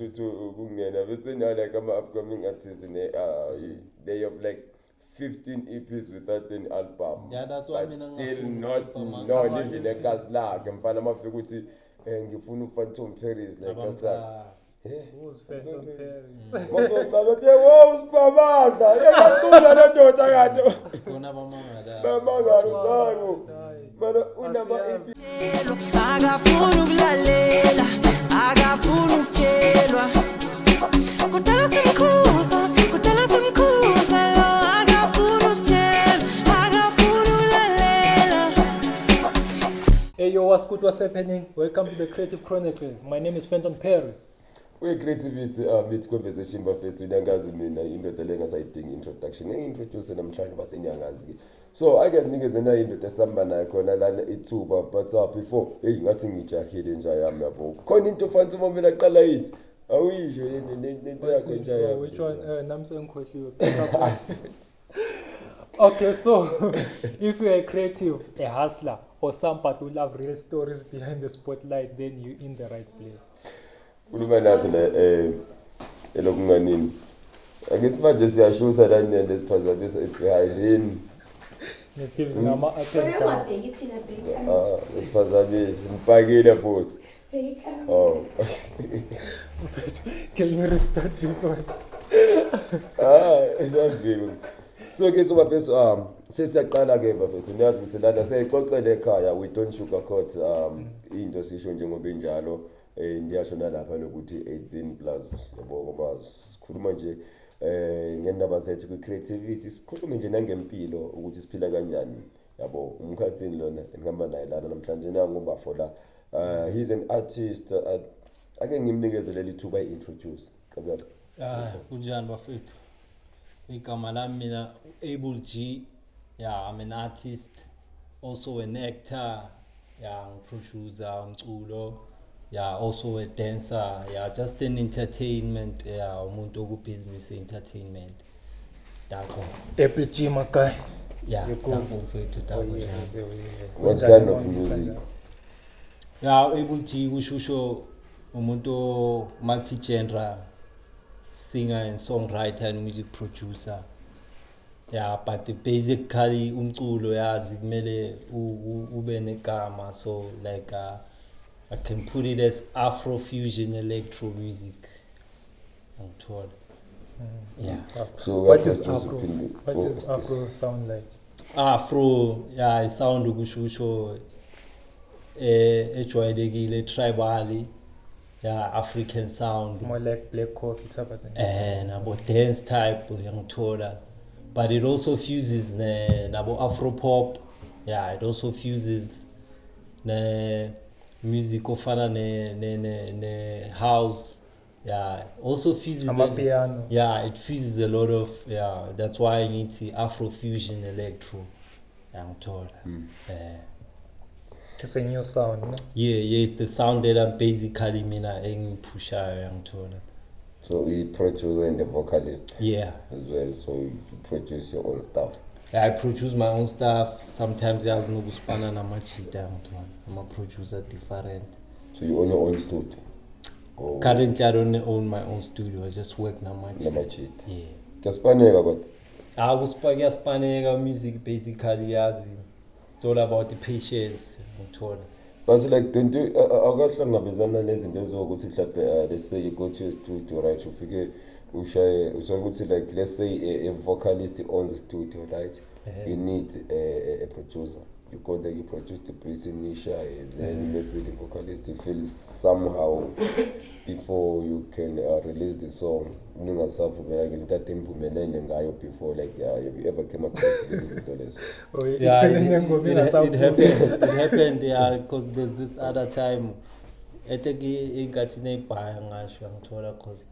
to kungena bese now like upcoming artists they have like 15 EPs without an album. Yeah, that's why but mina still ngafuna not even egazi lakhe mfana mafika ukuthi ngifuna uPhantom Paris like that's like who's Phantom Paris masocaba the wow siphamanda yacula ndoda kade khona bamanga la bamangalo sabo mana unama EP akafuna ukulalela akafuna ukutshelwa kudala simkhuza lo akafuna ukutshelwa akafuna ukulalela. Hey yo, what's good, what's happening? Welcome to the Creative Chronicles. My name is Phantom Paris. We-creativity mithi conversation bafethu nyangazi mina indoda lengasayidingi introduction introduce namhlanje basenyangazi so ake ninikeze na indoda esihamba nayo khona lana ithuba but before ngathi ngijahile nje yami yabo khona into fanele uma mina aqala yithi awuyisho nento yakho nje yami Which one? Namse ngikhohliwe. Okay, so if you're a creative, a hustler, or somebody who love real stories behind the spotlight, then you're in the right place. Uluma nathi le elokunganini akithi manje siyashusa la nende siphazamisa behind Ngibhizi ngama up and down. siphazamisa mpakile boss oh Can you restart this one? isaviko so ke so bafethu sesiyaqala ke bafethu niyazi miselana seyixoxele ekhaya we don't sugarcoat into sisho njengoba injalo ndiyasho nalapha lokuthi 18 plus yabo ngoba sikhuluma nje ngendaba zethu kwi-creativity sikhulume nje nangempilo ukuthi siphila kanjani yabo umkhathini lona engihamba naye lana namhlanje nangoba fola he's an artist ake ngimnikeze leli thuba introduce kabla kunjani bafethu igama lami mina Able G. Yeah, I'm an artist, also an actor, yeah, producer, umculo, yeah, also a dancer, yeah, just an entertainment, yeah, umuntu oku business entertainment. Dakho. Apple G, my guy. Yeah, dakho mfethu dakho. what kind of music Yeah, Able G kusho umuntu multi-genre singer and songwriter and music producer. Yeah, but basically umculo yazi kumele ube negama, so like I can put it as Afrofusion electro music. Ngithola. Yeah. so What is Afro? What does Afro sound like? Afro, yeah, sound ukusho ejwayelekile tribal, yeah, African sound. More like black coffee type of thing. Nabo dance type ngithola. But it also fuses nabo Afro pop. Yeah, it also fuses ne music ofana ne house. Yeah, also fuses Amapiano. Yeah, it fuses a lot of, yeah, that's why I need the Afro fusion electro. Yeah, I'm told. It's a new sound, no? Yeah, it's the sound that I'm basically mina engipushayo, I'm told. so we producer and the vocalist Yeah. as well so you produce your own stuff Yeah, I produce my own stuff. Sometimes I no kuspana na machita. I'm a producer different. so you own your own studio Currently, I don't own my own studio. I just work na machita. namachita Yeah. kuyasipaneka kodwa Kuspaneka music basically yazi. It's all about the patience. but like don't you akahlangabezana nezinto ezokuthi mhlawumbe let's say you go to a studio right ufike ushaye ukuthi like let's say a vocalist owns a studio right you need a producer you go there you produce the beat in Nisha then maybe the vocalist feels somehow before you can release the song ningasavumela ke ntathe imvumelene ngayo before like have you ever came across izinto lezo Yeah, it happened, yeah, because there's this other time. I think ingathi nebhaya ngasho ngithola because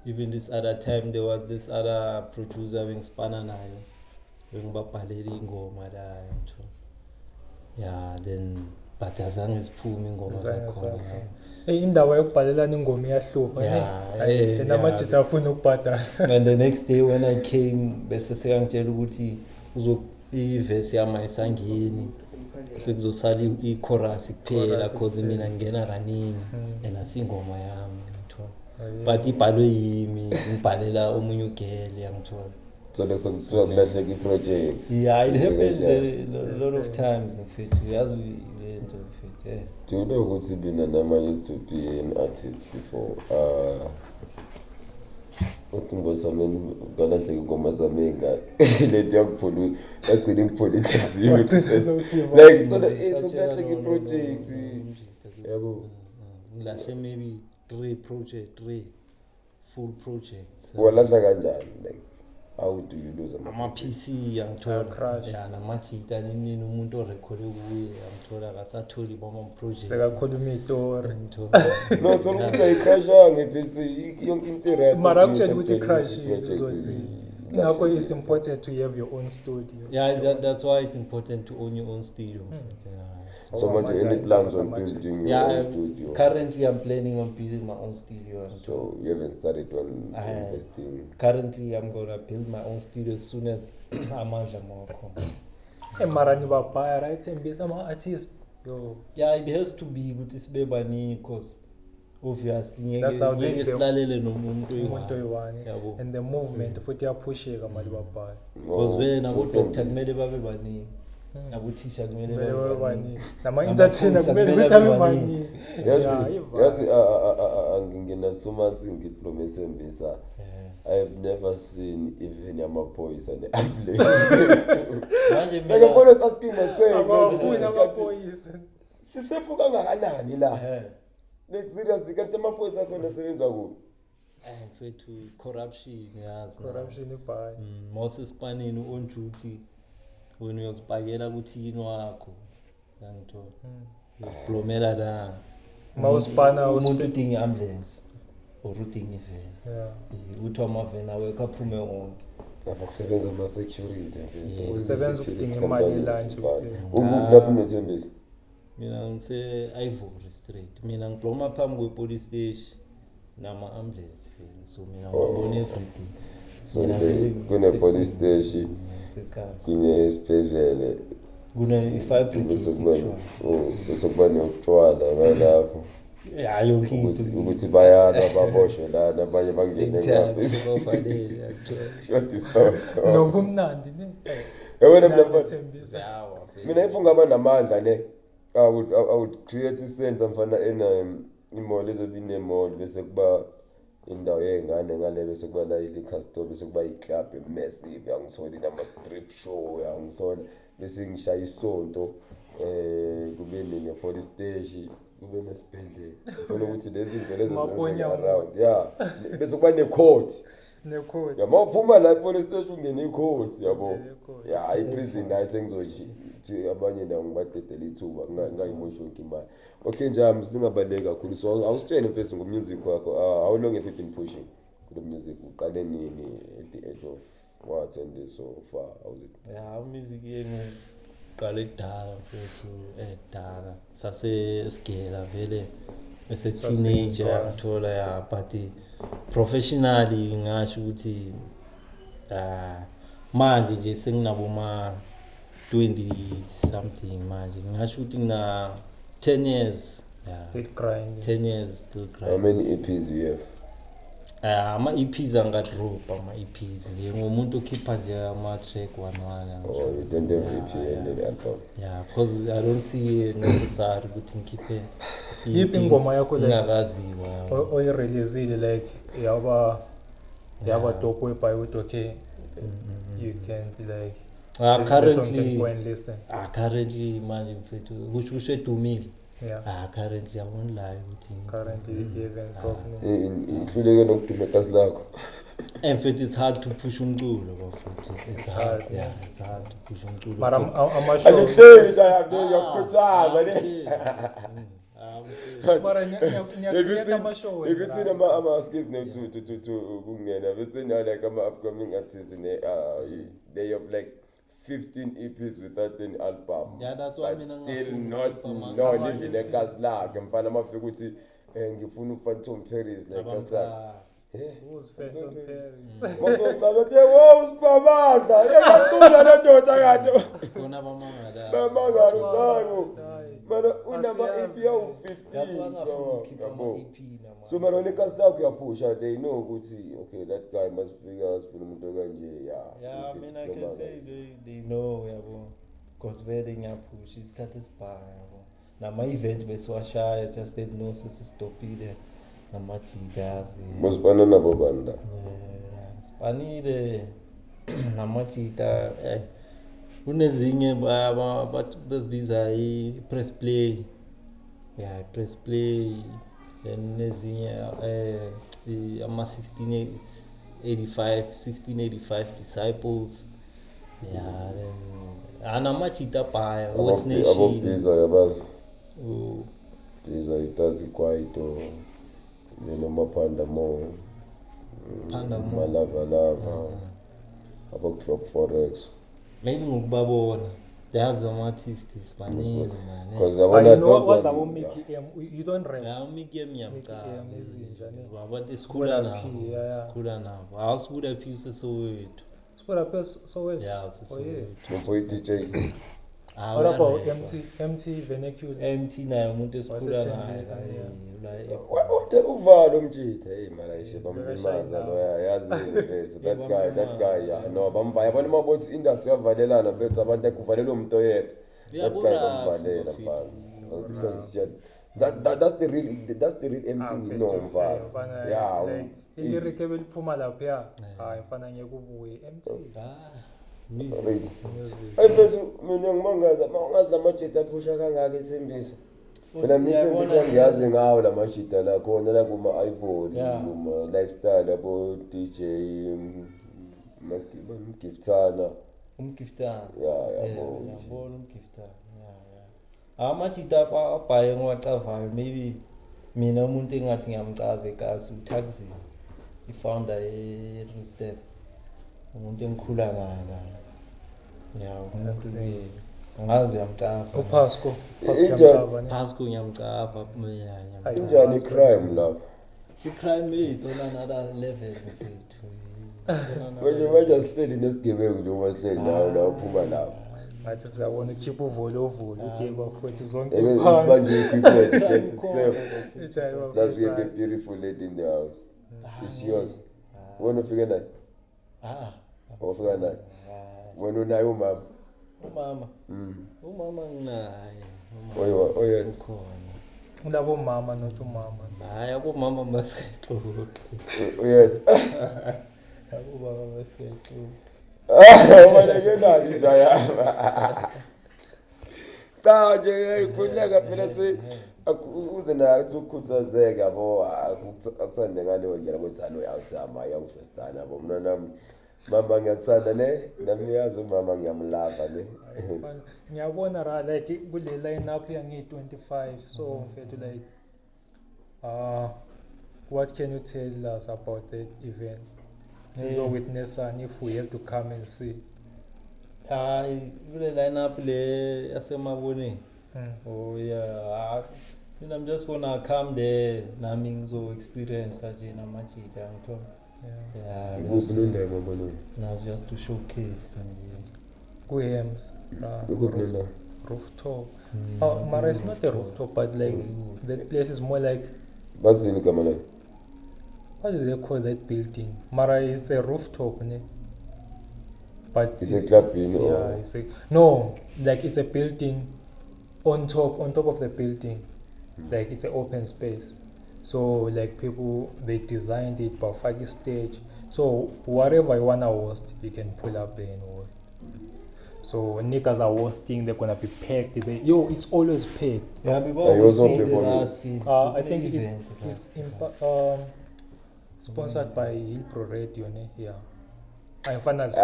even this other time there was this other producer bengispana nayo. Bengibabhalela ingoma la ngithola. Yeah, then but azange siphume ingoma zakhona. Indawo yokubhalelana ingoma iyahlupha Yeah, namajita afuna ukubhadala. And the next day when I came bese sekangitshela ukuthi iverse yami ayisangeni sekuzosala i-chorus kuphela cause mina ngingena kaningi and asingoma yami ngithola. but ibhalwe yimi ngibhalela omunye ugele yangithola. So leso kuthiwa kulahleka i-projects. Yeah, it happens a lot of times mfethu yazi le nto mfethu. Do you know ukuthi mina nama used to be an artist before? Uthi ngosameni ukalahleka ingoma zami engaki. Lento yakuphula yagcina ngiphula interview. Like so it's ukulahleka i-projects. Yabo. Ngilahle maybe 3 full projects. Walahla kanjani like how do you lose Ama PC yangithola crash. ya namajita nini umuntu orekhode kuye yangithola akasatholi bama project. Sekakhuluma itori. No, thola ukuthi ayicrasha ngePC yonke into right. Mara actually ukuthi crash uzothi ngakho it's important to have your own studio. Yeah, that's why it's important to own your own studio. So much any plans on building your own studio? Currently I'm planning on building my own studio. So you haven't started on investing? Currently I'm gonna build my own studio as soon as amandla mawakho. Mara ni babaya right embisa ama artist. Yo. Yeah, it has to be ukuthi sibe baningi because obviously That's how they ngeke silalele nomuntu umuntu oyi-one. Yabo. And the movement futhi yapusheka mali babaya. Because vele nabodokotela kumele babe baningi. Nabothisha kumele babe baningi. Nama-entertainer kumele ukuthi abe maningi. Yazi angingena so much ngediploma esembisa. I have never seen even amaphoyisa ne-ambulance. Like I'm always asking myself, Abafuna amaphoyisa. sisefu kangakanani la? Like seriously, kanti amaphoyisa akhona asebenza kuphi? Mfethu corruption yazi. Corruption ibhayi. Moses Panini on duty when uyozibhakela kuthini wakho yangithola. Ublomela la. Mawusipana umuntu udinga ambulance or udinga iveni. Yeah. Uthi amaveni awekho aphume wonke. Lapha kusebenza ama-security. Usebenza ukudinga imali elanje kuphela. Lapho uNethembisa? Mina ngise-Ivory Street. Mina ngibloma phambi kwe-police station nama-ambulance vele. So mina ngibona everything. So kune-police station, kune-esibhedlele, bese kuba notshwala ngalapho. Ya yonke into Ukuthi bayana baboshwe lana abanye bangene ngaphi. Short isawuto. Nokumnandi ne. Yabona mina Thembisa. mina if ungaba namandla ne I would create a sense mfana imall ezobe inemall bese kuba indawo yengane ngale bese kuba la i-liquor store bese kuba i-club massive yangisola nama strip show yangisola bese ngishaya isonto kube ne-police station kube nesibhedlela ufuna ukuthi lezi zinto lezo around yeah bese kuba ne-court Nekhodi. ya mawuphuma la police station ungene i-court yabo ya i-prison la sengizothi abanye la ngibadedela ithuba ngayimosho yonke imali. Okay nje singabaleka kakhulu so awusitshene mfethu ngomusic wakho how long have you been pushing kulo music uqale nini at the age of what and so far how's it? Ya music yenu qale edala mfethu edala sasesigela vele bese teenager yangithola ya but professionally ngasho ukuthi manje nje senginabo ma 20 something manje ngasho ukuthi ngina 10 years Still grinding. 10 years still How grinding. many EPs you have? Ama EPs angadrop ama EPs ngomuntu okhipha nje ama track 1 Oh, you don't have EP and the album. yeah because I don't see it necessary ukuthi ngikhiphe Yiphi ingoma yakho like ngakaziwa oyi-releasile like yaba dope whereby with okay you can be like this song can go and listen. currently manje mfethu kusho edumile Yeah. Currently I'm online ukuthi Currently even probably. Ihluleke nokuduma kasi lakho. in fact it's hard to push umculo bafethu it's hard yeah it's hard to push umculo Mara ama-show. Angithengi yakukhuthaza ne. Mara ngiyakhetha ama-show. If you see ama-skills ne to kungena bese now like ama-upcoming artists ne they have like 15 EPs without an album. Yeah, that's why But mina still not even a gas lakhe mfana mafika ukuthi ngifuna uPhantom Paris like gas lakhe. Who's fans on Paris? Bazocala bathi wow sibamandla yeyacula le ndoda kade khona bamangala bamangala uzangu Hayi. mana unama EP yawu 15 so mara unekhasi lakho uyaphusha they know ukuthi okay that guy must figure sifuna umuntu kanje yeah I mean I can say they know yabo because vele ngiyaphusha isikhathi esibhanga yabo nama-event besiwashaya just they know sesistopile namajitazi musibana nabo banda sipanile namajita kunezinye bezibiza i-press play yeah i-press play then nezinye ama-1685 disciples yeah then anamajita bhaya abobhiza yabazi biza itazi kwaito nenomaphanda mo malava abo-clock forex maybe ngokubabona yazi ama-artists baningi man because But yabona you know those what's are- our Mickey M? You don't rap. ya umike mnyamcaba Mickey M izinja, ne? wabona sikhula Skhula P, nabo yeah. sikhula nabo awusikhula phi usesowethu Skhula P so well. ya Oh yeah. usesowethu Mfo i-DJ What about MT Vernacular? MT naye umuntu esikhula Wase naye Tembisa, uvalo umjitha hey malayishe bamlimaza Bekashayina. lo yazi mfethu that guy yeah no bamva yabona mabonsi industry yavalelana mfethu abantu ekuvalelwa umuntu oyedwa that guy bamvalela mfana because that's the real MC no mfana yeah Ilirike beliphuma lapha. Hayi mfana ngeke ubuye MT. music right Music. hey mfethu mina ngimangaza mawungazi lamajita aphusha kangaka esembisa mina mithembisa ngiyazi ngawo lamashita la khona la kuma-iphone Yeah. kuma-lifestyle abo DJ Giftana umgiftana yabona yabona umgiftana amajita abhaye ngiwacavayo maybe mina umuntu engathi ngiyamcava ekasi utaxi i-founder ye-Restep umuntu engikhula naye ya umuntu ngazi uyamcava Upasco. Injani? Pasco ngiyamcava Hayi. injani i-crime lapho i-crime is on another level mfethu manje sihleli nesigebengu njengoba sihleli nawe la uphuma lapho Ngathi siyabona ukhipha uvolo ude bafowethu zonke isibanje equipment change itself Ithaywa. that's we have a beautiful lady in the house it's yours wena ufike naye ufika naye wena unaye umama umama nginaye oye khona Labo mama not umama. hayi abomama basexoxe uyedwa abobaba basexoxe ubaleke nani njaya cha nje ikhuleka phela uze naye uthi ukhuthazeke yabo akuthande ngaleyo ndlela ukuthi uyawuzama yangifestana yabo mina nami mama ngiyakuthanda ne nami ngiyazi umama ngiyamlava ne Ngiyabona ra like kule line up yangi-25 so mfethu like what can you tell us about that event? Sizowitnessani if we have to come and see. hayi kule line-up le yasemaboneni oh yeah mina I'm just gonna come there nami ngizo-experience nje namajita ngithola yeah ikuphi nondawo mabononi now just to showcase nje Kuhems. ikuphi nondawo Rooftop. Mara, it's not a rooftop, but like that place is more like, bathini igama layo what do they call that building? Mara, it's a rooftop, ne? But iseklabhini yeah, it's a, no, like it's a building on top of the building, like it's an open space. So like people they designed it, Bafaki stage. So whatever you wanna host, you can pull up there and host. So niggas are hosting, they're gonna be packed. It's always packed. yeah you also pay for I think it's sponsored by Hilpro Radio, ne? Yeah. I'm final stage.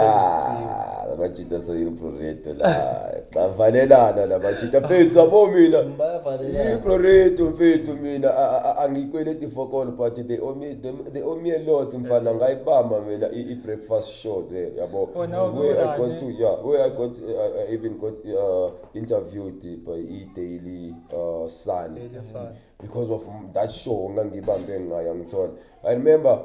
labajita seyiproreto la bavalelana labajita mfethu yabo mina bayavalelana iproreto mfethu mina angikweleti fokolo but they owe me a lot mfana ngayibamba mina i-breakfast show there yabo Oh, now where I go got to where I got I even got interviewed by i-Daily Sun Daily Sun. because of that show ngangibambe ngayo ngithola I remember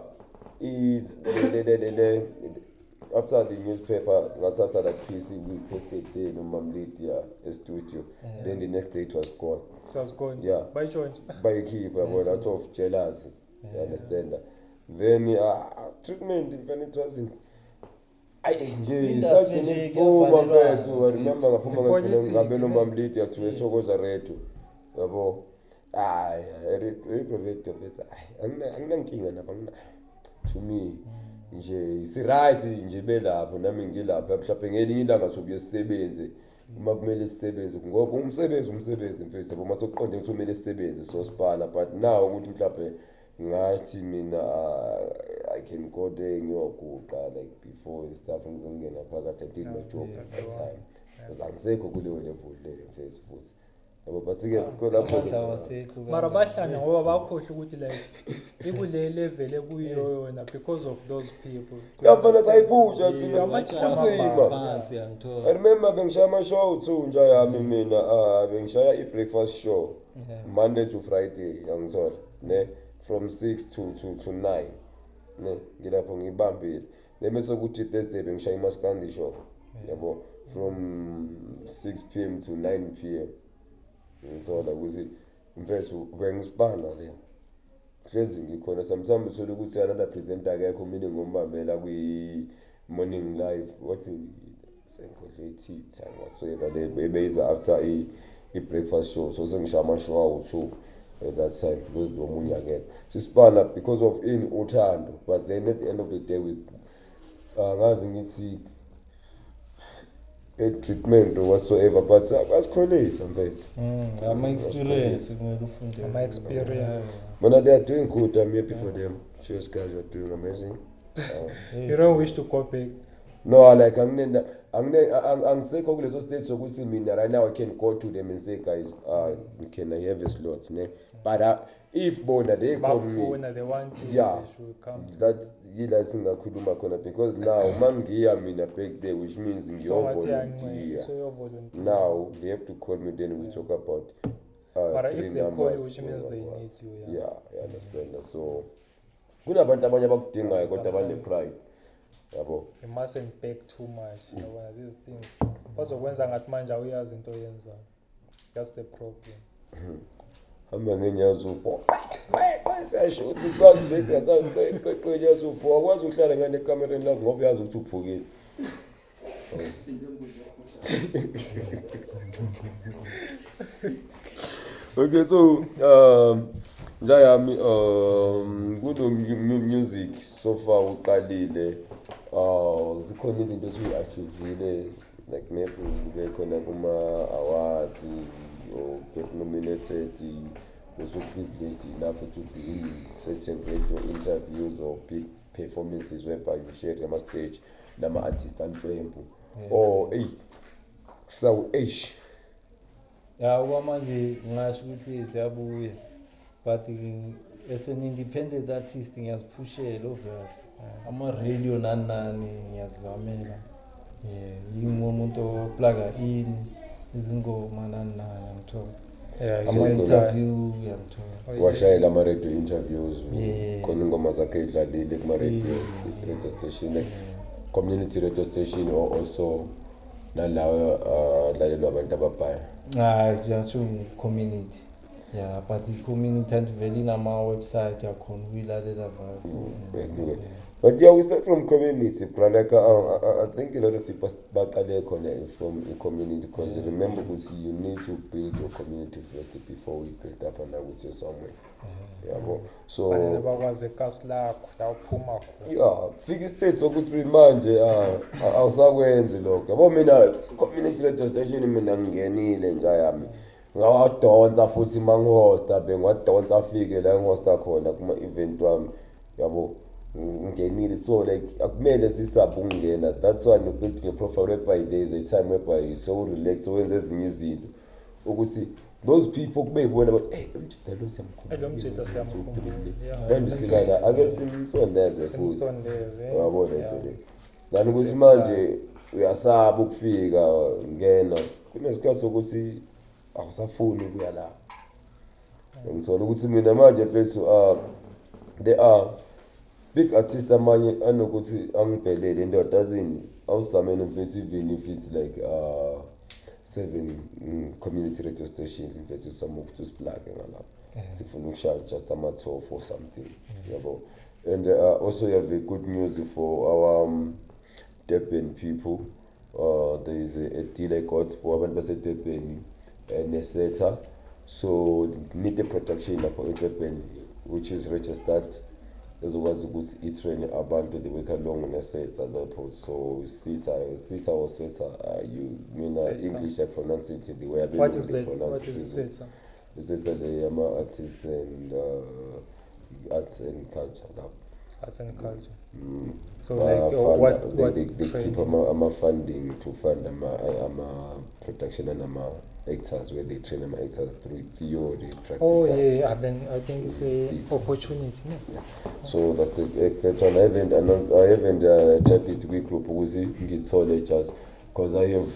after the newspaper, ngathatha that piece we posted there nomamlidi e-studio. Then the next day it was gone. It was gone. Yeah. By choice. By keep out of jealousy. You understand that? Then treatment when it wasn't. Such nesiphuma mfethu. I remember ngaphuma ngabe nomamlidi yathiwe sokoza redu. Yabo. Radio mfethu. Anginankinga nabo to me. Nje isi right nje belapho nami ngilapha mhlawumbe ngelinye ilanga sobuye sisebenze uma kumele sisebenze ngoba umsebenzi mfethu yabo masokuqonde ukuthi kumele sisebenze so sipana but now ukuthi mhlawumbe ngathi mina I can go there ngiyoguqa like before and stuff ngizongena phakathi I did my job at the time uzangisekho kuleyo level leyo mfethu futhi yabo but ke sikho lapho mara bahlanya ngoba bakhohle ukuthi like ikule level ekuyo yona because of those people yafana sayiphusha thina I I remember bengishaya ama-show too nje yami mina bengishaya i-breakfast show Monday to Friday yangithola ne from 6 to 9 ne ngilapho ngibambile bese kuthi Thursday bengishaya iMaskandi show yabo from 6 p.m. to 9 p.m. ngithola ukuthi mfethu bengisibana le hlezi ngikhona sometimes uthola ukuthi another presenter akekho mina ngombambela kwi morning live what senkodle tea time whatsoever they base after a breakfast show so sengisha amashow awu2 at that time because nomunye akekho sisibana because of in uthando but then at the end of the day with ngazi ngithi a treatment or whatsoever but asikholisa mfethu ama experience kumele ufunde my experience but they are doing good. I'm happy for them. Cheers guys, you're doing amazing. You don't wish to go back? No, like I'm saying kuleso state sokuthi mina right now I can go to them and say guys can I have a slot ne but if bona they call me they want you yeah they should come that yila singakhuluma khona because now mangiya mina back there which means ngiyovolunteer so you volunteer now they have to call me then we talk about but if they call you which means they need you yeah I understand that so kunabantu abanye abakudingayo kodwa abane pride yabo you mustn't beg too much yabo these things bazokwenza ngathi manje awuyazi into oyenzayo that's the problem hamba ngenyazo ufo bayisasho uthi sazi bekaza kwenyazo ufo akwazi ukuhlala ngane kamereni la ngoba uyazi ukuthi uphukile okay so njayami kuno music so far uqalile zikhona izinto eziachievile like maybe ngekhona kuma awards or get nominated was so privileged enough to be in certain radio interviews or big performances whereby you share on stage nama artists antwembu or so yeah manje ngasho ukuthi siyabuya but as an independent artist ngiyaziphushela obvious ama radio nani ngiyazamela yingumuntu oplaga in izingoma nani ngithola ama interview yamthola washayela ama radio interviews khona ingoma zakhe idlalile kuma radio station community radio station or also nalawo lalelo abantu ababhaya just community yeah but the community and vele nama website yakhona uyilalela vayo but yeah we start from community bro like I think a lot of people baqale khona from a community because remember ukuthi you need to build your community first before we build up and I would say somewhere yabo so bakwazi kasi lakho la uphuma khona yeah fika state sokuthi manje awusakwenzi lokho yabo mina community radio station mina ngingenile nje yami ngawadonsa futhi mangihosta bengiwadonsa afike la ngihosta khona kuma event wami yabo ngenile so like akumele sisabu ungena that's why building a profile whereby there is a time whereby you so relax wenze ezinye izinto ukuthi those people kube yibona but umjidalo siyamkhuluma bandisikana ake simsondeze futhi yabo le ngani ukuthi manje uyasaba ukufika ngena kunesikhathi sokuthi awusafuni ukuya la ngithola ukuthi mina manje mfethu there are big artist amanye anokuthi angibhelele indoda azini awuzamene mfethu even if it's like 7 community radio stations mfethu some ukuthi usiplage ngalapho sifuna ukushaya just ama-12 or something yabo. And also you have a good news for our Durban people. There is a deal I got for abantu baseDurban neSETA, so need the protection lapho eDurban which is registered ezokwazi ukuthi i-train abantu they work along neSETA lapho. So SETA or SETA, you mean English I pronounce it the way I believe What is they that? pronounce What is it. SETA? SETA the artists and arts and culture lapho. Arts and culture. Mm. So like what they keep training? funding to fund production and actors where they train actors through theory, practical. Oh yeah, then I think it's See. a opportunity. No? So that's a great one. I haven't tapped it with group ngithole just because I have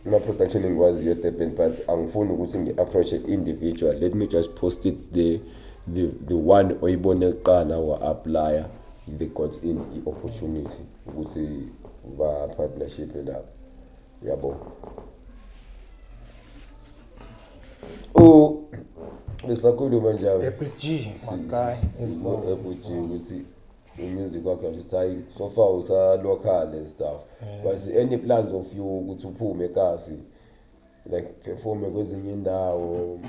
my production was yet happened, but angifuni ukuthi ngi-approach individual. Let me just post it the one oyibone kuqala wa applyer they got in the opportunity ukuthi ba partnership lapho yabo. Besakhuluma njalo Apple G, my guy. ukuthi music wakhe nje hayi so far usa local and stuff, but any plans of you ukuthi uphume eKasi like perform kwezinye indawo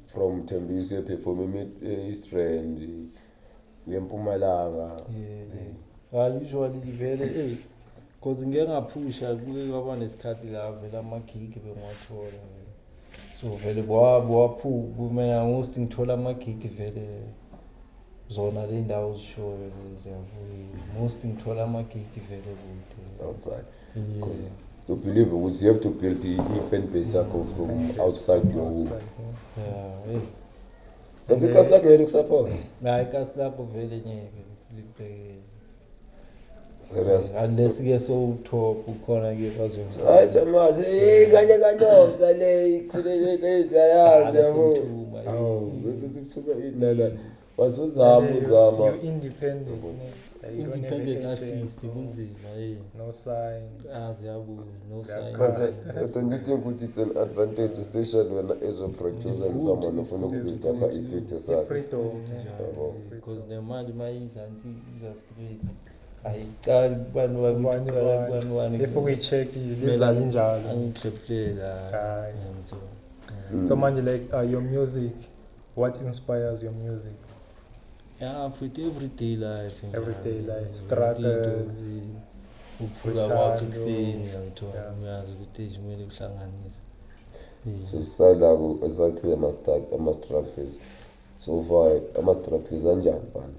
from Tembisa perform East Rand eMpumalanga? Usually vele because ngeke ngaphusha kuke kwaba nesikhathi la vele ama-gig bengiwathola, so vele kumele ngokuthi ngithola ama-gig vele zona le ndawo zishoyo ziyavuya, most ngithola ama-gig vele kude Outside. Yeah. You believe ukuthi you have to build the fan base yakho from outside your home. Yeah, But because like ngeke kusupport. hayi kasi lapho vele ngeke libhekele Serious. unless ke so-top ukhona ke bazongithola. Hayi semazi kanye kanyomsa le ikhulele lezi ayazi yabo. Awu bese sibuthuka idlala wasuzama uzama. You're independent. Like, you don't have Independent any artist agent, kunzima no sign. ziyabuya no sign. Because I don't think ukuthi it's an advantage especially when as a producer and someone ofuna ukubuild up i-studio sakhe. Freedom. Yabo. Because nemali mayizanti iza straight ayiqali kubani One. If we check liza linjalo. angitriplela Hayi. So manje like your music, what inspires your music? yeah, for everyday life Everyday life, struggles, ukuvuka kwakho ekuseni yangithola Yeah. uyazi ukuthi nje kumele uhlanganise. So sala ezathi ama-struggles so far ama-struggles anjani bani?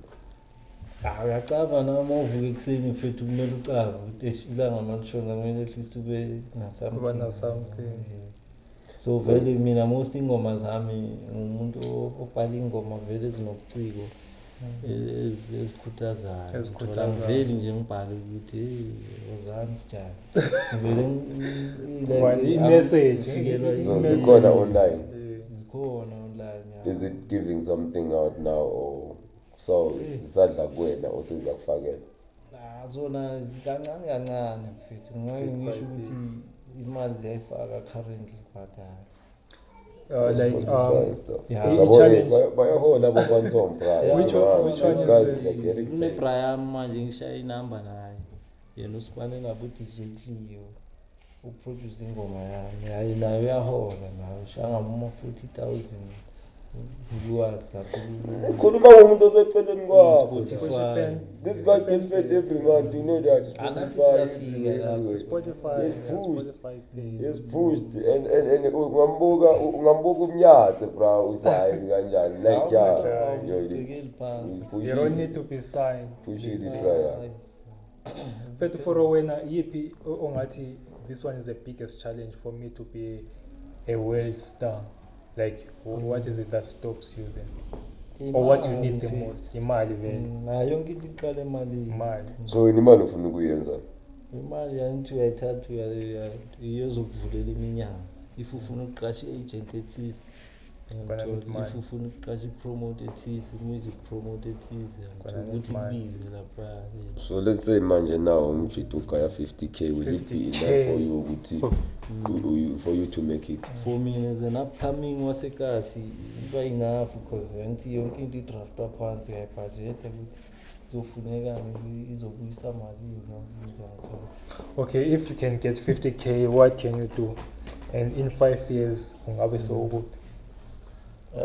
Uyacaba noma uvuka ekuseni mfethu kumele ucabe ukuthi ilanga malishona kumele at least ube Kuba na-something. Yeah. So vele mina most ingoma zami ngumuntu obhala ingoma vele ezinobuciko ezikhuthazayo. Ezikhuthazayo. Ngiveli nje ngibhale ukuthi hey wozani sijani. Vele One i-message. So zikhona online. zikhona online. Yeah. Is it giving something out now or so zisadla kuwenaosiza kufakela? Zona zikancane kancane mfethu ngeke ngisho ukuthi imali ziyayifaka currently but Like Yeah. a challenge. Bayahola bobansombra. Yeah. Which one is the- Kune-Brian manje ngishaye inamba naye yena usibane nabo uDJ Clio uproduce ingoma yami hayi nayo uyahola nayo shangama 40,000 viewers lapho Khuluma ngomuntu oseceleni kwakho. Spotify. This guy gets paid every month, you know that. Spotify. Yes, Yeah, pushed. Spotify page. Yes, pushed and ungambuka unyathe bro usayi kanjani like Ubhekeli phansi. You don't need to be signed. push it try. But for wena yipi ongathi this one is the biggest challenge for me to be a world star. Like what is it that stops you then? Or what you need the most? Imali vele. Nayo yonke into iqala emalini. Imali. So inimali ufuna ukuyenza. Imali yanti uyayithatha iyozokuvulela iminyango. If ufuna ukuqasha i-agent ethize Gonna need money. If ufuna ukuqasha i-promote ethize, music promote ethize, Gonna need ukuthi money. kubize lapha. So let's say manje now umjito ugaya 50k, will it be 50K. enough for you ukuthi for you to make it? For me as an upcoming wasekasi into enough because angithi yonke into idraftwa phansi uyayibhajeta ukuthi kuzofuneka izobuyisa malini njalo. Okay, if you can get 50k, what can you do? And in 5 years, ungabe sowukuphi?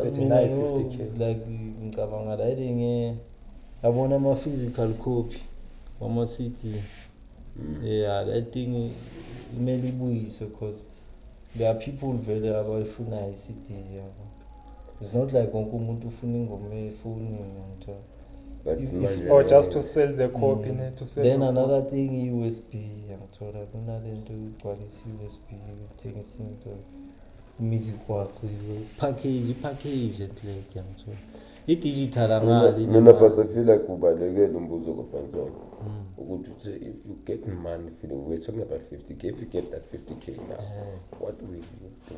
Bethi nayi 50K. Like ngicabanga la ile yabona ama physical copy wama city. Yeah, that thing imele ibuyise because there are people vele abayifuna i-CD yabo. It's not like wonke umuntu ufuna ingoma efonini ngitho. That's If- manje. Or just to sell the copy, ne? To sell Then the another thing USB ngithola kunalento igcwalisa USB uthengisa into music wakho package enhleke ngithola. I-digital angali. Mina but I feel like kubalekele umbuzo kofanzona ukuthi uthi if you get money, we're talking about 50k, if you get that 50k now, what will you do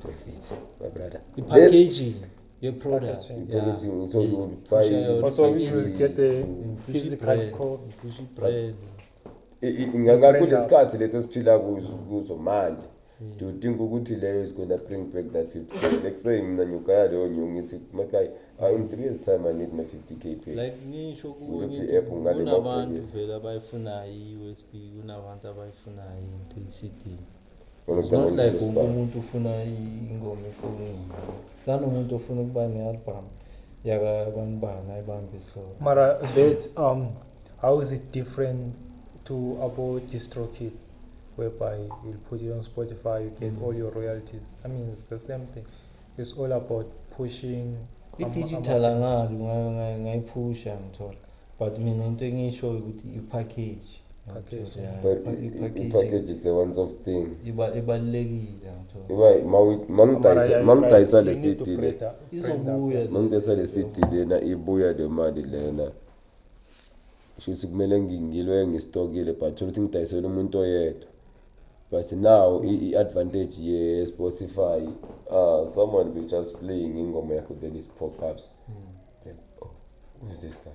with it, my brother? I-packaging ye-product. Packaging. Packaging, so you will buy Yeah. Also, CDs, you will get the Push physical it copy. push it bread. ngakulesi lesi esiphila kuzo manje, do you think ukuthi leyo is going to bring back that 50k? Like say mina nyukaya leyo nyungisi makai in 3 years time I need my 50k pay. Like ngisho kuwe Uluphi ngithi app ungale kunabantu bakho vele abayifunayo i-USB, kunabantu abayifunayo into i-CD. Bona It's not kuzama like ukwenza wonke isibalo. umuntu ufuna ingoma efonini. Sanomuntu ofuna ukuba ne-album yakabantu bani ayibambe so. Mara, that how is it different to about DistroKid, whereby you'll put it on Spotify, you get all your royalties? I mean, it's the same thing. It's all about pushing. I-digital angali ngayiphusha ngithola. But mina into engisho ukuthi i-package. Package, Yeah, But i-packaging package is a once off thing. ibalulekile ngithola. Iba Mara, mamdayisa le you need to CD le. print up. Izobuya Mamdayisa le CD lena ibuya le mali lena. Shuthi kumele ngilwe ngistokile but ukuthi ngidayisela umuntu oyedwa. But now i-advantage ye Spotify, someone will just playing ingoma yakho then it pop ups. Like, oh, who's this guy?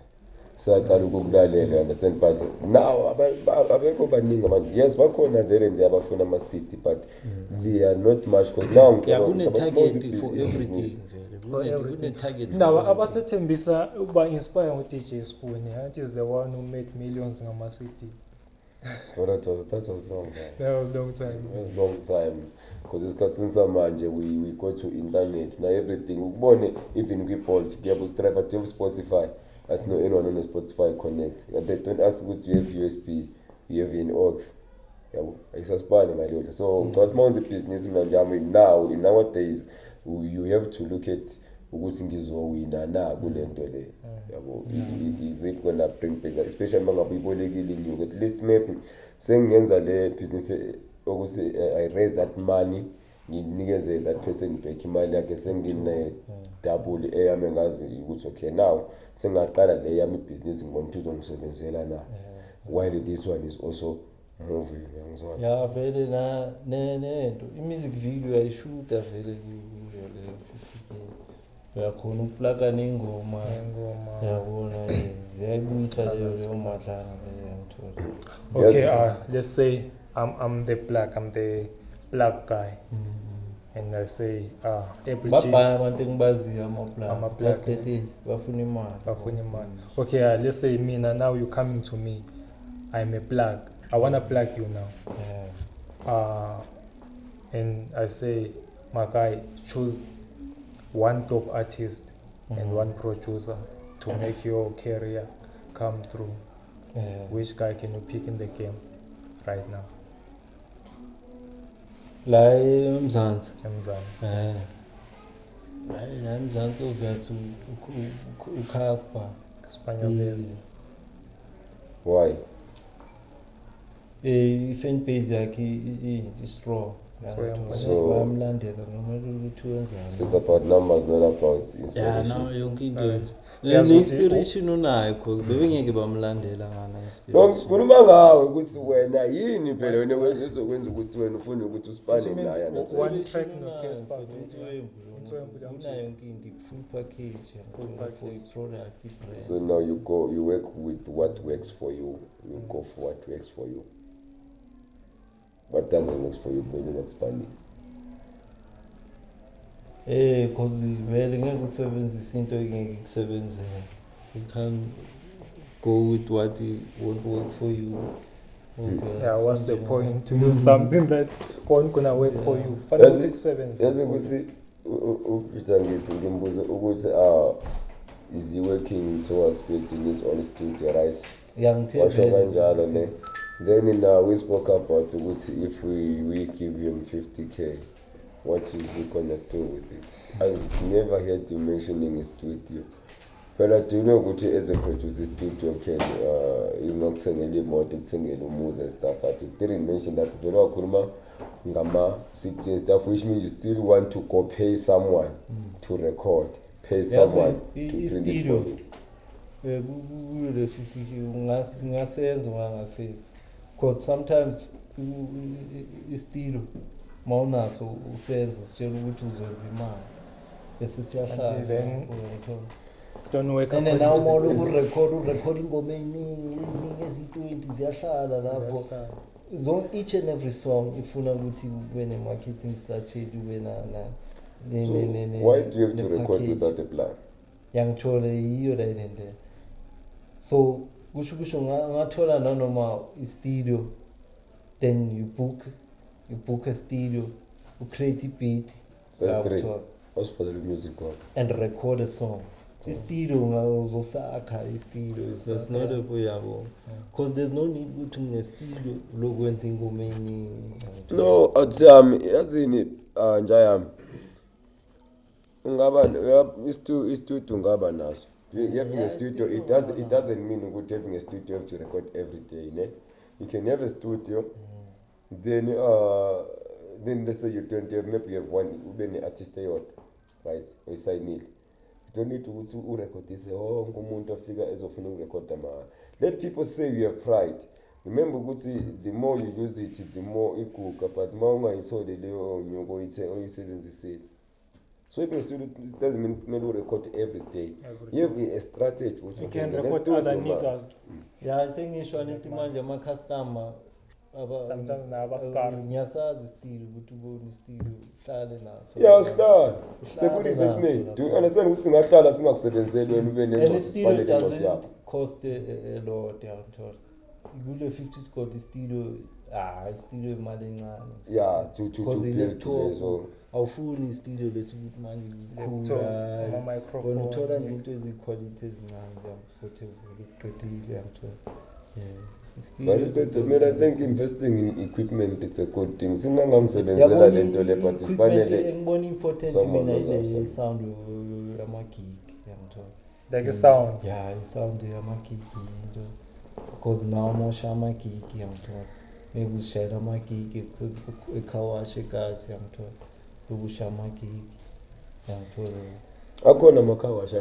Saqala ukulalela, understand? But now abekho baningi abantu. Yes, bakhona there and there abafuna ama CD but they are not much because now Yeah, kune-target for everything vele. Kune-target. Now, abasethembisa uba inspire uDJ Spoon, that is the one who made millions ngama CD. But that was long time. That was long time. It was long time because esikhathini samanje we go to internet na everything ukubone even kwi-Bolt kuyakudrive to Spotify as no anyone on Spotify connects. They don't ask ukuthi you have USB, you have an aux. Yabo ayisasibani ngaleyo. So ngicabanga manje business manje now in nowadays you have to look at ukuthi ngizowina na kulento le. Yabo is it gonna bring back, especially mangabe ibolekile inyuka, at least maybe sengenza le business ukuthi I raise that money nginikeze that person back imali yakhe sengine double eyami ngazi ukuthi okay now sengaqala le yami business ngibona ukuthi uzongisebenzela na, while this one is also moving ngizona. Ya vele na nento i-music video yayishuta vele kuyo le 50k. Uyakhona ukuplaka nengoma yabona ziyayibuyisa leyo madlana leyo ngithola. Okay, let's say I'm the black guy, and I say Babhaya abantu engibaziyo Ama-black, ama-black plus 13 bafuna imali. Bafuna imali. Okay, let's say mina now you coming to me, I'm a black. I wanna black you now. Yeah. And I say, my guy, choose one top artist and one producer to make your career come through. Yeah. Which guy can you pick in the game right now? La eMzansi. Emzansi. La eMzansi obvious uCasper. Spaniel. Why? I-fan base yakhe i-straw. So- bayamlandela noma ukuthi wenzani. So it's about numbers, not about Yeah, inspiration. now yonke into Yazi ne-inspiration unayo cause bebengeke bamlandela ngana No, inspiration. khuluma ngawe ukuthi wena yini phela wena ezokwenza ukuthi wena ufune ukuthi usipane Which means naye one understand? track no Casper. unayo yonke into full package Full for package. i-product i-brand. So now you work with what works for you. You go for what works for you. What doesn't work for you, when you expand it. Cause vele ngeke usebenzise into engeke ikusebenzele. You can't go with what won't work for you. Okay, Yeah, what's the something point to use something that won't gonna work for you? Yazi- Fantastic sevens. Yazi ukuthi uPeter ngithi ngimbuza ukuthi is he working towards building his own studio, right? Washo kanjalo ne. Then now we spoke about ukuthi if we give him 50k, what is he gonna do with it? I never heard you mentioning a studio. But do you know ukuthi as a producer studio can ingakuthengela imoto kuthengela umuzi and stuff, but you didn't mention that. Vele wakhuluma ngama CD and stuff, which means you still want to go pay someone to record, pay someone to bring it for i-studio you. kule 50k ungasenza ungangasenzi because sometimes i-studio mawunaso usenza sitshela ukuthi uzwenza imali bese siyahlala Until then- uyangithola. Don't work And according now to the mawuloku plan. urekhord ingoma eyiningi ezi-20 ziyahlala lapho. Each and every song ifuna ukuthi ube ne-marketing strategy, ube So why do you have to record without a plan? yangithola yiyo la lendlela. So kusho ungathola nanoma i-studio, then you book a studio, you create i-beat So it's three. uyawuthola, What's for the music one? and record a song. I-studio ungazosakha i-studio, That's not a yabo. Because there's no need ukuthi ngine-studio lokwenza ingoma eningi. No, yazini njayami. Ungaba istudio ungaba naso. Having a studio, it doesn't mean ukuthi having a studio you have to record every day, ne? You can have a studio, then let's say you don't have, maybe you have one, ube ne-artist eyodwa, right? Oyisayinile. You don't need ukuthi urekhodise wonke umuntu afika ezofuna ukurekhoda mahhala. Let people say you have pride. Remember ukuthi the more you use it, the more iguga, but uma ungayitholi leyo nyuko oyisebenzisile. So even a studio, it doesn't mean you record every day. You have a strategy which You can record other niggas. ya sengisho angithi manje ama-customer Sometimes naba-scarce. ngiyasazi still ukuthi ubone still uhlale naso. Yeah, sihlala. Uhlale Sekune-investment. naso Do you lapho. understand ukuthi singahlala singakusebenzeli wena ube And nengozi still sifanele ingozi doesn't yakho. cost a lot yangithola. Kule 50 squad studio studio imali encane. Yeah, to Because build today, i-laptop so awufuni i-studio lesikuthi manje Laptop, ikhula. ama-microphone, Wena uthola nje yes. into eziquality ezincane comfortable uqedile yangithola. Yeah. but instead, I think investing in equipment it's a good thing. Singangangisebenzela le nto le but sifanele engibona important someone mina knows ile outside. sound yamagig yangithola. Like a sound. Yeah, isound yamagig into because now mosha amagig yangithola. Maybe usishayela amagig ekhawashe egazi yangithola. Ukusha amagig yangithola. akhona amakhawashi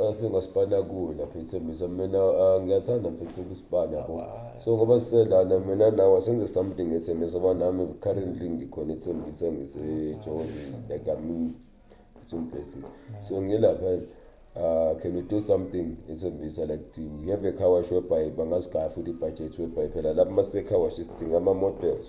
asengasipana kuwo lapha ithembisa mina ngiyathanda mfethu ukusipana yabo. So ngoba siselana mina nawe senze something ethembisa ngoba nami currently ngikhona ithembisa ngisejozi like I'm some places. So ngilapha can we do something ethembisa like we have a car wash whereby bangasigaya futhi budget whereby phela lapha mase car wash sidinga ama models.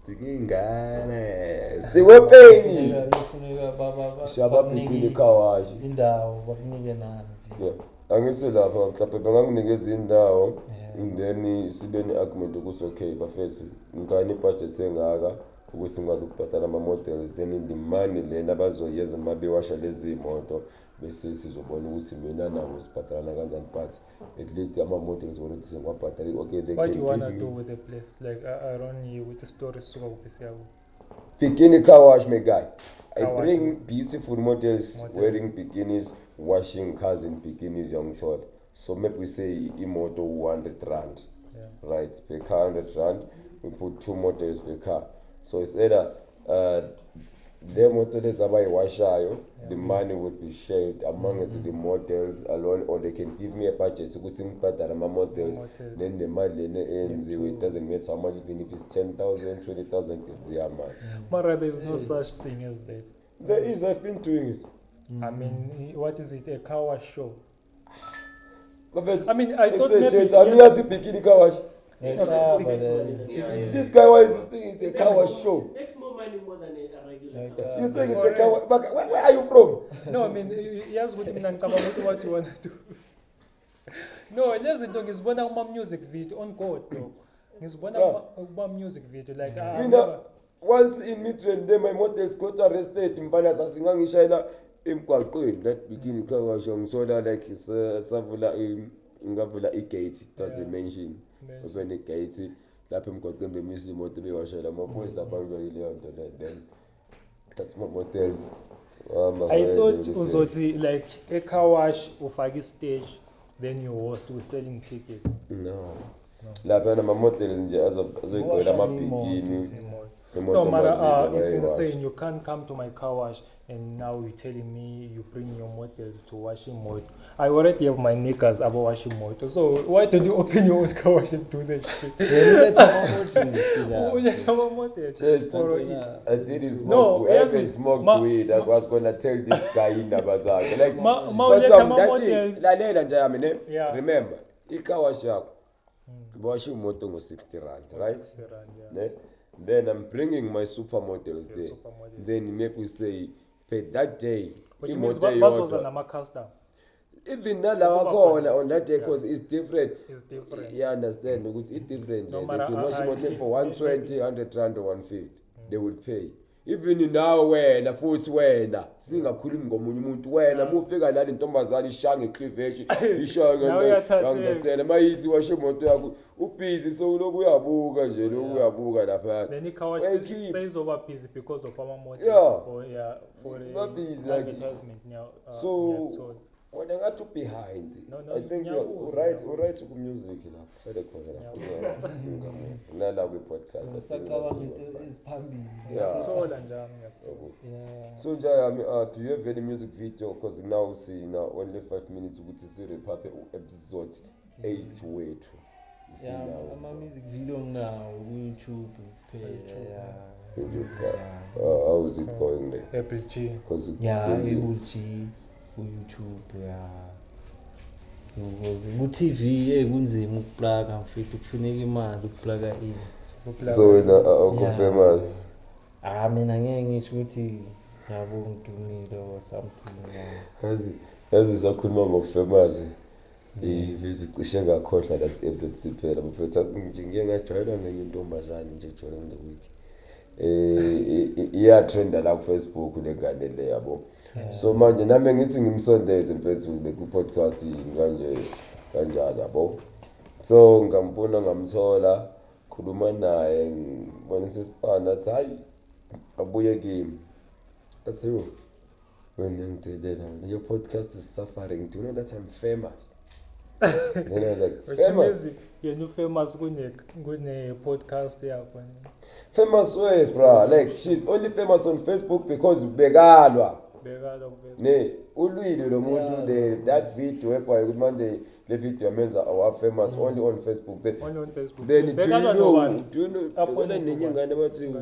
Sidinga ingane. Sidinga pay. Kufuneka Shababhekile ikhawashi. indawo bakunike nani. Yeah. Angithi lapha mhlawumbe banganginikeza indawo Yeah. and then sibe ne-argument ukuthi okay bafethu ngani ibudget engaka ukuthi ngikwazi ukubhadala ama-models then in the money lena abazoyenza uma bewasha lezi moto bese sizobona ukuthi mina nabo sibhadalana kanjani but at least ama-models wona ukuthi ngiwabhadale okay they What can do you wanna give do me with the place? Like around here with the story suka kuphi siyabo. bikini car wash my guy. I Car wash. bring beautiful models Models. wearing bikinis, washing cars in bikinis, young child. So maybe we say imoto 100 rand, Yeah. right? Per car 100 rand. we put 2 models per car. So it's either the models abayiwashayo, the money would be shared amongst the models alone, or they can give me a budget so my models, then the money it doesn't matter how much, even if it's 10,000, 20,000 is their money. Mara, there's no such thing as that. There is, I've been doing it. I mean, what is it? A car wash show? I mean, I thought bikini car wash. Yeah. This guy was saying it's a car wash show. Makes more money more than a regular car. You're saying it's a car wash, but where are you from? No, I mean, yes, what you want to do. No, let's do is one of my music video on God, bro. It's one of my music video, like once in Midrand, then my models got arrested. Mfana sasingangishayela emgwaqweni that bikini car wash ngisola like savula ngavula igate doesn't mention open the gate lapho emgwaqweni bemisa imoto bewashela amaphoyisa abantu yileyo nto then that's my models. I thought uzothi like a car wash ufake stage then you host with selling tickets. No. Lapha nama models nje azoyigwela amabikini. No matter, it's insane. You can't come to my car wash and now you're telling me you bring your models to washing motor. I already have my niggas about washing motor. So why don't you open your own car wash and do that shit? I didn't smoke. I haven't smoked weed. I was gonna tell this guy in Nabazak. Like, remember, car wash yakho. Washing motor was 60 rand, right? 60 rand, yeah. Then I'm bringing my supermodels there. Then maybe say, pay that day. Which means was an custom. Even now, on that day, because it's different. It's different. You understand? Because it's different. No They matter can wash motor for 120, 100 rand or 150. They will pay. Even now, wena futhi wena singakhulumi ngomunye umuntu wena mufika la intombazana ishanga ecleavage ishanga understand mayithi washe imoto yakho ubusy so lokhu uyabuka nje lokhu uyabuka lapha then car says over busy because of our motor or for advertisement now so when I got to behind, I think you're right to music lapha la podcast. So do you have any music video? Because now we see only 5 minutes to see the episode 8 wethu. Yeah, I'm a music video now, YouTube page. How is it going there? Apple G. Yeah, Apple G. YouTube ku-TV kunzima ukuplaka mfethu kufuneka imali ukuplaka so wena awuko-famous? Mina ngeke ngisho ukuthi yabo ngidumile or something. yazi sakhuluma ngo-famous ivezi cishe ngakhohlwa la si-FTC phela mfethu asinje ngike ngajwayela ngenye intombazane nje during the week iyatrenda la ku-Facebook le ngane le yabo. So manje nami ngithi ngimsondeze mfethu ku-podcast kanjalo yabo. So ngambona ngamthola khuluma naye ngibona sesipana athi hayi abuye kimi. That's you. When your podcast is suffering, do you know that I'm famous? Then I was like, famous? You're famous kune podcast yakho. Famous way, bro. Like she's only famous on Facebook because begalwa. Ne ulwile lo muntu that video wepha ukuthi manje le video yamenza awa famous only on Facebook. Only on Facebook. Then do you know abona nenye ngane bathi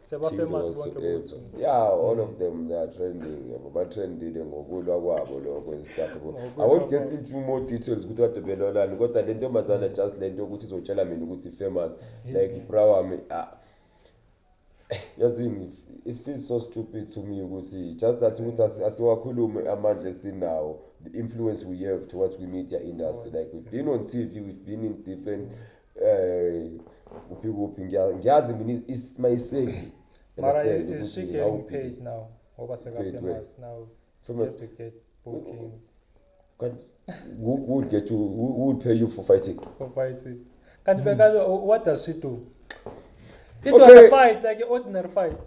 seba famous bonke. Yeah, all of them they are trending. But trendile ngokulwa kwabo lokho stuff. I won't get into more details ukuthi kade belolani kodwa le ntombazana just lento ukuthi izotshela mina ukuthi famous like bro me yazini it feels so stupid to me ukuthi just that ukuthi asiwakhulume amandla esinawo the influence we have towards the media industry. Like we've been on TV, we've been in different ngiyazi mina is my safety. Mara is she getting paid now? Oba seka famous now. You have to get bookings. Who would pay you for fighting? For fighting. Can't what does she do? It was a fight, like an ordinary fight.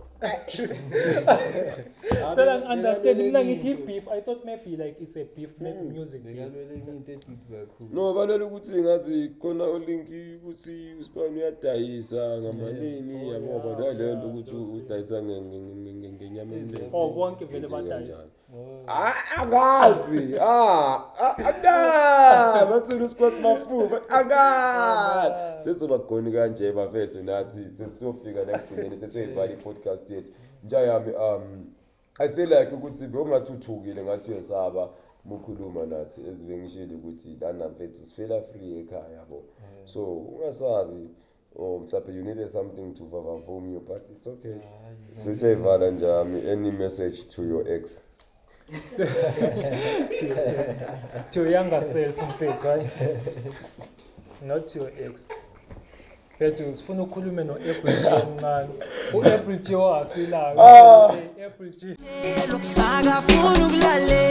Phela ngi-understand mina ngithi beef. I thought maybe like it's a beef, maybe music beef. No balwela ukuthi ngazi khona olinki ukuthi usibani uyadayisa ngamalini yabo kodwa leyo nto ukuthi udayisa ngenyama emnene. Oh, bonke vele badayisa. Angazi bathina usikwasi mafuba angazi sesoba khona kanje bafethu nathi sesiyofika la ekugcineni sesiyoyivala i-podcast yethu njayami I feel like ukuthi bongathuthuki ngathi uyesaba mukhuluma nathi ezibengishilo ukuthi lana mfethu sifela free ekhaya yabo so ungasabi or mhlawumbe you needed something to vavavoom you but it's okay sisevala njami any message to your ex To your younger self mfethu hayi. Not to your ex. Mfethu sifuna ukukhuluma no-April G emncane. U-April G owasilayo. April G. Akafuna ukulalela